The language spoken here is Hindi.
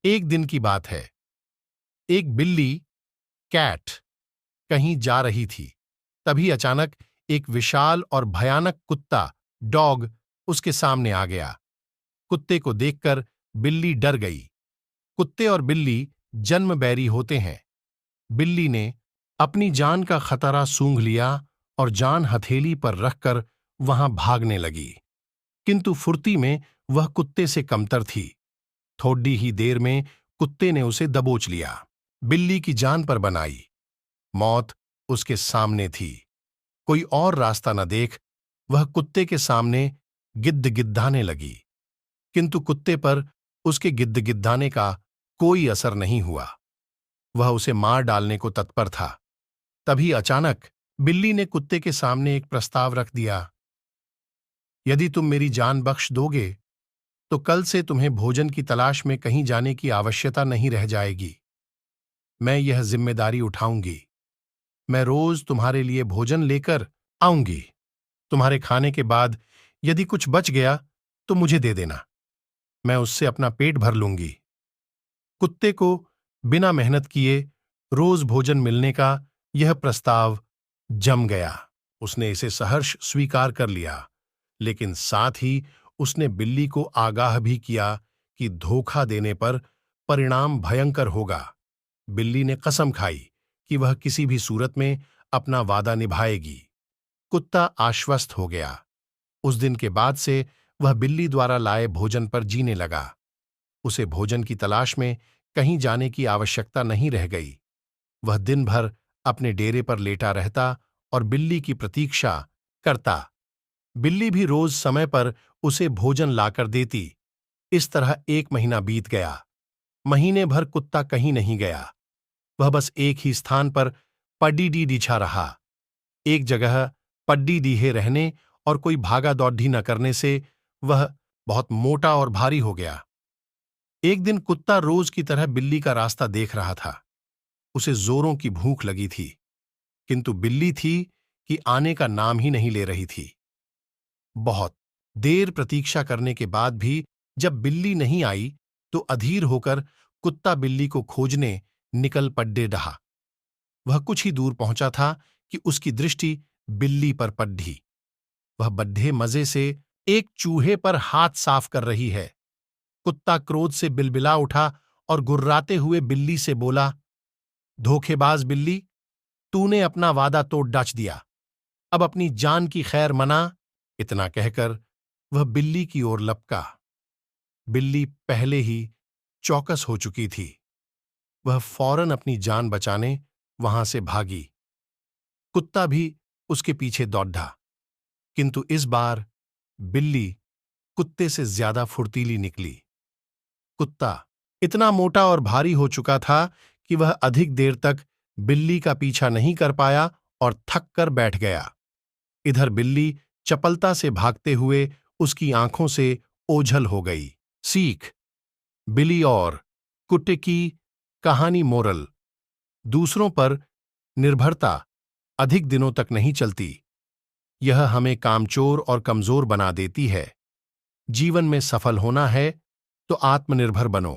एक दिन की बात है। एक बिल्ली, कैट, कहीं जा रही थी। तभी अचानक एक विशाल और भयानक कुत्ता, डॉग, उसके सामने आ गया। कुत्ते को देखकर बिल्ली डर गई। कुत्ते और बिल्ली जन्म बैरी होते हैं। बिल्ली ने अपनी जान का खतरा सूंघ लिया और जान हथेली पर रखकर वहां भागने लगी। किंतु फुर्ती में वह कुत्ते से कमतर थी। थोड़ी ही देर में कुत्ते ने उसे दबोच लिया। बिल्ली की जान पर बनाई। मौत उसके सामने थी। कोई और रास्ता न देख वह कुत्ते के सामने गिद्दाने लगी। किंतु कुत्ते पर उसके गिद्दाने का कोई असर नहीं हुआ। वह उसे मार डालने को तत्पर था। तभी अचानक बिल्ली ने कुत्ते के सामने एक प्रस्ताव रख दिया। यदि तुम मेरी जान बख्श दोगे तो कल से तुम्हें भोजन की तलाश में कहीं जाने की आवश्यकता नहीं रह जाएगी। मैं यह जिम्मेदारी उठाऊंगी। मैं रोज तुम्हारे लिए भोजन लेकर आऊंगी। तुम्हारे खाने के बाद यदि कुछ बच गया तो मुझे दे देना। मैं उससे अपना पेट भर लूंगी। कुत्ते को बिना मेहनत किए रोज भोजन मिलने का यह प्रस्ताव जम गया। उसने इसे सहर्ष स्वीकार कर लिया, लेकिन साथ ही उसने बिल्ली को आगाह भी किया कि धोखा देने पर परिणाम भयंकर होगा। बिल्ली ने कसम खाई कि वह किसी भी सूरत में अपना वादा निभाएगी। कुत्ता आश्वस्त हो गया। उस दिन के बाद से वह बिल्ली द्वारा लाए भोजन पर जीने लगा। उसे भोजन की तलाश में कहीं जाने की आवश्यकता नहीं रह गई। वह दिन भर अपने डेरे पर लेटा रहता और बिल्ली की प्रतीक्षा करता। बिल्ली भी रोज समय पर उसे भोजन लाकर देती। इस तरह 1 महीना बीत गया। महीने भर कुत्ता कहीं नहीं गया। वह बस एक ही स्थान पर पड्डी बिछा रहा। एक जगह पड्डी डीहे रहने और कोई भागा दौड़ी न करने से वह बहुत मोटा और भारी हो गया। एक दिन कुत्ता रोज की तरह बिल्ली का रास्ता देख रहा था। उसे जोरों की भूख लगी थी, किंतु बिल्ली थी कि आने का नाम ही नहीं ले रही थी। बहुत देर प्रतीक्षा करने के बाद भी जब बिल्ली नहीं आई तो अधीर होकर कुत्ता बिल्ली को खोजने निकल पड्डे डहा। वह कुछ ही दूर पहुंचा था कि उसकी दृष्टि बिल्ली पर पड़ी। वह बड्ढे मजे से एक चूहे पर हाथ साफ कर रही है। कुत्ता क्रोध से बिलबिला उठा और गुर्राते हुए बिल्ली से बोला, धोखेबाज बिल्ली, तूने अपना वादा तोड़ डाच दिया। अब अपनी जान की खैर मना। इतना कहकर वह बिल्ली की ओर लपका। बिल्ली पहले ही चौकस हो चुकी थी। वह फौरन अपनी जान बचाने वहां से भागी। कुत्ता भी उसके पीछे दौड़ा, किंतु इस बार बिल्ली कुत्ते से ज्यादा फुर्तीली निकली। कुत्ता इतना मोटा और भारी हो चुका था कि वह अधिक देर तक बिल्ली का पीछा नहीं कर पाया और थक कर बैठ गया। इधर बिल्ली चपलता से भागते हुए उसकी आंखों से ओझल हो गई। सीख: बिली और कुत्ते की कहानी। मोरल: दूसरों पर निर्भरता अधिक दिनों तक नहीं चलती। यह हमें कामचोर और कमजोर बना देती है। जीवन में सफल होना है तो आत्मनिर्भर बनो।